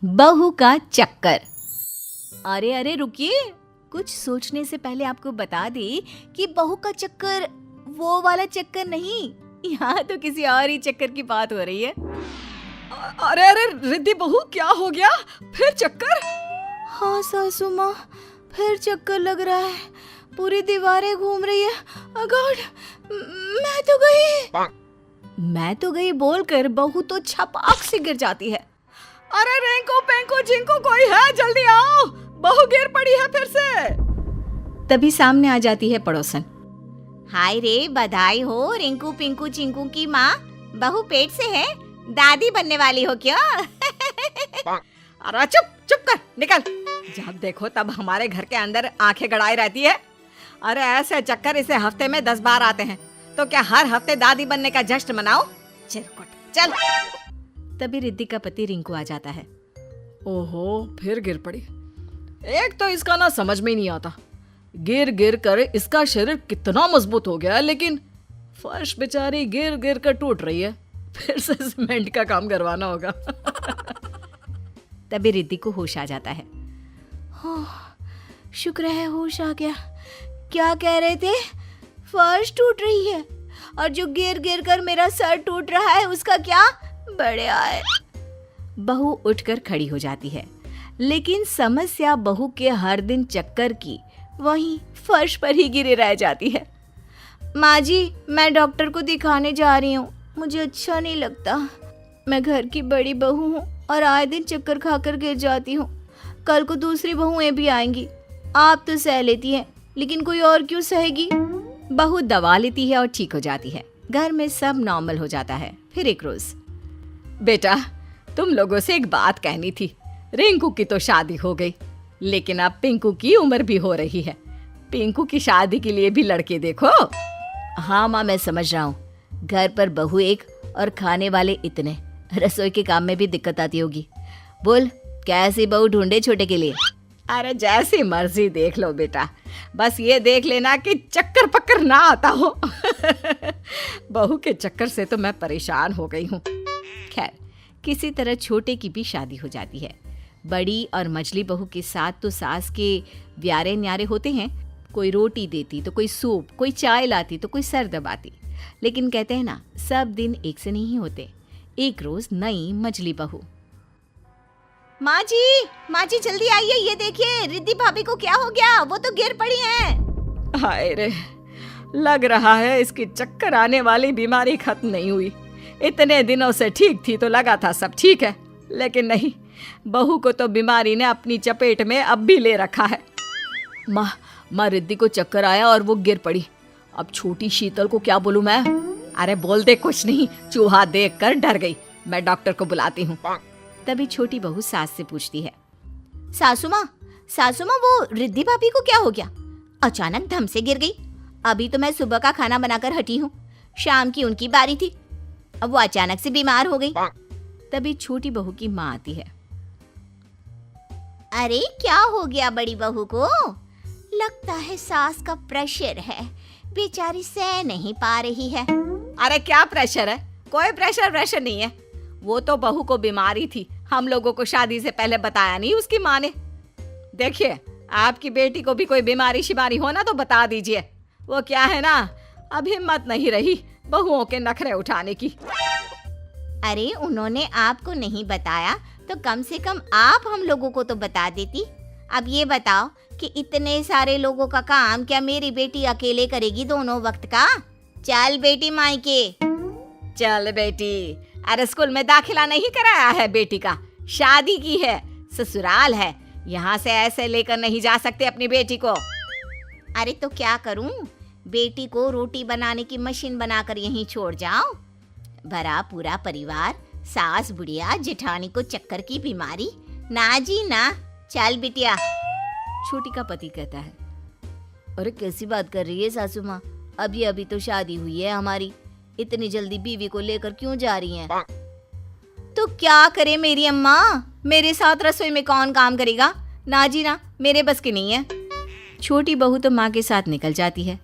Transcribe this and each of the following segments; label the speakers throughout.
Speaker 1: बहू का चक्कर। अरे अरे रुकिए, कुछ सोचने से पहले आपको बता दे कि बहू का चक्कर वो वाला चक्कर नहीं, यहाँ तो किसी और ही चक्कर की बात हो रही है।
Speaker 2: अरे अरे रिद्धि बहू, क्या हो गया? फिर चक्कर?
Speaker 1: हाँ सासू माँ, फिर चक्कर लग रहा है, पूरी दीवारें घूम रही है। गॉड, मैं तो गई बोलकर बहू तो छपाक से गिर जाती है।
Speaker 2: अरे रेंको पेंको जिंको कोई है, जल्दी आओ, बहू गिर पड़ी है फिर से।
Speaker 1: तभी सामने आ जाती है पड़ोसन। हाय रे, बधाई हो रिंकू पिंकू चिंकू की माँ, बहू पेट से है, दादी बनने वाली हो क्या?
Speaker 2: अरे चुप चुप कर, निकल। जब देखो तब हमारे घर के अंदर आंखें गड़ाई रहती है। अरे ऐसे चक्कर इसे हफ्ते में 10 बार आते हैं, तो क्या हर हफ्ते दादी बनने का जश्न मनाओ? चल।
Speaker 1: तभी रिद्धि का पति रिंकू आ जाता है।
Speaker 2: ओहो, फिर गिर पड़ी। एक तो इसका ना समझ में नहीं आता, गिर गिर कर इसका शरीर कितना मजबूत हो गया है, लेकिन फर्श बेचारी गिर गिर कर टूट रही है। फिर से सीमेंट का काम करवाना होगा।
Speaker 1: तभी रिद्धि को होश आ जाता है। शुक्र है होश आ गया। क्या कह रहे थे? फर्श टूट रही है और जो गिर गिर कर मेरा सर टूट रहा है उसका क्या? बढ़िया है। बहू उठकर खड़ी हो जाती है, लेकिन समस्या बहू के हर दिन चक्कर की वहीं फर्श पर ही गिरे रह जाती है। माँ जी, मैं डॉक्टर को दिखाने जा रही हूँ, मुझे अच्छा नहीं लगता। मैं घर की बड़ी बहू हूँ और आए दिन चक्कर खाकर गिर जाती हूँ। कल को दूसरी बहुएं भी आएंगी। आप तो सह लेती हैं, लेकिन कोई और क्यों सहेगी? बहू दवा लेती है और ठीक हो जाती है। घर में सब नॉर्मल हो जाता है। फिर एक रोज,
Speaker 2: बेटा, तुम लोगों से एक बात कहनी थी। रिंकू की तो शादी हो गई, लेकिन अब पिंकू की उम्र भी हो रही है। पिंकू की शादी के लिए भी लड़के देखो।
Speaker 1: हाँ माँ, मैं समझ रहा हूँ। घर पर बहू एक और खाने वाले इतने, रसोई के काम में भी दिक्कत आती होगी। बोल, कैसी बहू ढूंढे छोटे के लिए?
Speaker 2: अरे जैसी मर्जी देख लो बेटा, बस ये देख लेना कि चक्कर पक्कर ना आता हो। बहू के चक्कर से तो मैं परेशान हो गई हूँ।
Speaker 1: खैर, किसी तरह छोटे की भी शादी हो जाती है। बड़ी और मझली बहू के साथ तो सास के व्यारे न्यारे होते हैं। कोई रोटी देती तो कोई सूप, कोई चाय लाती तो कोई सर दबाती। लेकिन कहते हैं ना, सब दिन एक से नहीं होते। एक रोज नई मझली बहू, माँ जी जल्दी आइए, ये देखिए रिद्धि भाभी को क्या हो गया, वो तो गिर पड़ी हैं।
Speaker 2: हाय रे, लग रहा है इसकी चक्कर आने वाली बीमारी खत्म नहीं हुई। इतने दिनों से ठीक थी तो लगा था सब ठीक है, लेकिन नहीं, बहू को तो बीमारी ने अपनी चपेट में अब भी ले रखा है।
Speaker 1: माँ रिद्धि को चक्कर आया और वो गिर पड़ी। अब छोटी शीतल को क्या बोलूं मैं?
Speaker 2: अरे बोल दे कुछ नहीं, चूहा देखकर डर गई। मैं डॉक्टर को बुलाती हूँ।
Speaker 1: तभी छोटी बहू सास से पूछती है, सासू माँ, वो रिद्धि भाभी को क्या हो गया? अचानक धम से गिर गई। अभी तो मैं सुबह का खाना बनाकर हटी हूँ, शाम की उनकी बारी थी, अब वो अचानक से बीमार हो गई। तभी छोटी बहू की माँ आती है। अरे क्या हो गया बड़ी बहू को? लगता है सास का प्रेशर है, बेचारी सह नहीं पा रही है।
Speaker 2: अरे क्या प्रेशर है? कोई प्रेशर नहीं है। वो तो बहू को बीमारी थी, हम लोगों को शादी से पहले बताया नहीं उसकी माँ ने। देखिए, आपकी बेटी को भी कोई बीमारी शिमारी हो ना तो बता दीजिए। वो क्या है ना, अब हिम्मत नहीं रही बहुओं के नखरे उठाने की।
Speaker 1: अरे उन्होंने आपको नहीं बताया तो कम से कम आप हम लोगों को तो बता देती। अब ये बताओ कि इतने सारे लोगों का काम क्या मेरी बेटी अकेले करेगी दोनों वक्त का? चल बेटी मायके।
Speaker 2: चल बेटी, अरे स्कूल में दाखिला नहीं कराया है बेटी का, शादी की है, ससुराल है, यहाँ से ऐसे लेकर नहीं जा सकते अपनी बेटी को।
Speaker 1: अरे तो क्या करूं, बेटी को रोटी बनाने की मशीन बनाकर यहीं छोड़ जाऊं? भरा पूरा परिवार, सास बुढ़िया जेठानी को चक्कर की बीमारी, ना जी ना। चल बिटिया। छोटी का पति कहता है, अरे कैसी बात कर रही है सासू माँ, अभी तो शादी हुई है हमारी, इतनी जल्दी बीवी को लेकर क्यों जा रही हैं? तो क्या करे मेरी अम्मा, मेरे साथ रसोई में कौन काम करेगा? ना जी ना, मेरे बस की नहीं है। छोटी बहू तो माँ के साथ निकल जाती है।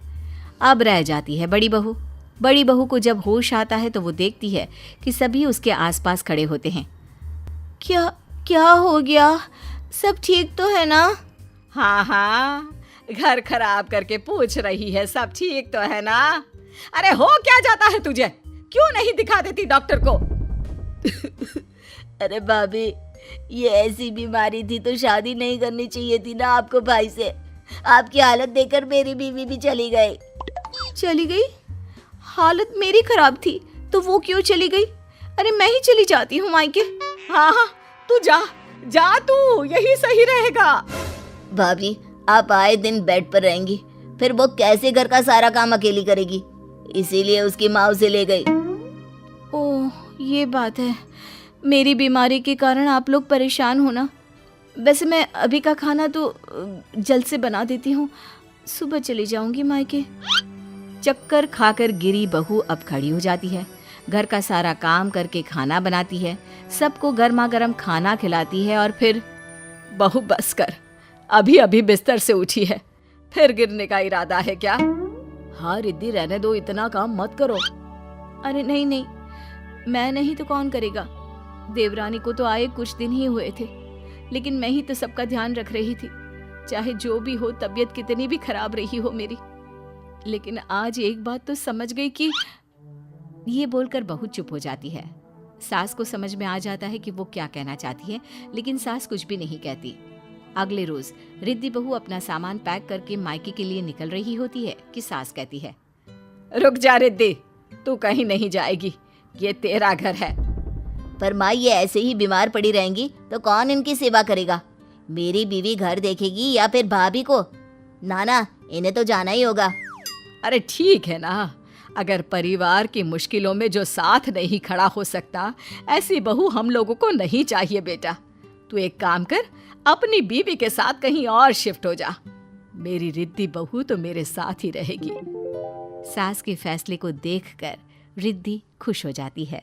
Speaker 1: अब रह जाती है बड़ी बहू। बड़ी बहू को जब होश आता है तो वो देखती है कि सभी उसके आसपास खड़े होते हैं। क्या हो गया? सब ठीक तो है ना?
Speaker 2: हाँ हाँ, घर खराब करके पूछ रही है सब ठीक तो है ना? अरे हो क्या जाता है तुझे? क्यों नहीं दिखा देती डॉक्टर को?
Speaker 1: अरे भाभी, ये ऐसी बीमारी थी तो शादी नहीं करनी चाहिए थी ना आपको भाई से। आपकी हालत देखकर मेरी बीवी भी चली गई। चली गई? हालत मेरी खराब थी तो वो क्यों चली गई? अरे मैं ही चली जाती हूँ मायके।
Speaker 2: हाँ हाँ, तू जा जा, तू यही सही रहेगा।
Speaker 1: भाभी, आप आए दिन बेड पर रहेंगी, फिर वो कैसे घर का सारा काम अकेली करेगी? इसीलिए उसकी माँ उसे ले गई। ओह, ये बात है। मेरी बीमारी के कारण आप लोग परेशान हो ना। वैसे मैं अभी का खाना तो जल्द से बना देती हूँ, सुबह चली जाऊंगी मायके।
Speaker 2: चक्कर खाकर गिरी बहू अब खड़ी हो जाती है, घर का सारा काम करके खाना बनाती है, सबको गर्मा गर्म खाना खिलाती है और फिर बहू बस कर, अभी अभी बिस्तर से उठी है, फिर गिरने का इरादा है क्या? हाँ रिद्धि, रहने दो, इतना काम मत करो।
Speaker 1: अरे नहीं नहीं, मैं नहीं तो कौन करेगा? देवरानी को तो आए कुछ दिन ही हुए थे, लेकिन मैं ही तो सबका ध्यान रख रही थी, चाहे जो भी हो, तबीयत कितनी भी खराब रही हो मेरी। लेकिन आज एक बात तो समझ गई कि
Speaker 2: ये बोलकर बहू चुप हो जाती है। सास को समझ में आ जाता है कि वो क्या कहना चाहती है, लेकिन सास कुछ भी नहीं कहती। अगले रोज रिद्धि बहू अपना सामान पैक करके मायके के लिए निकल रही होती है कि सास कहती है, रुक जा रिद्धि, तू कहीं नहीं जाएगी, ये तेरा घर है।
Speaker 1: पर माँ, ये ऐसे ही बीमार पड़ी रहेंगी तो कौन इनकी सेवा करेगा? मेरी बीवी घर देखेगी या फिर भाभी को? नाना, इन्हें तो जाना ही होगा।
Speaker 2: अरे ठीक है ना, अगर परिवार की मुश्किलों में जो साथ नहीं खड़ा हो सकता, ऐसी बहू हम लोगों को नहीं चाहिए बेटा। तू एक काम कर, अपनी बीवी के साथ कहीं और शिफ्ट हो जा। मेरी रिद्धि बहू तो मेरे साथ ही रहेगी। सास के फैसले को देखकर रिद्धि खुश हो जाती है।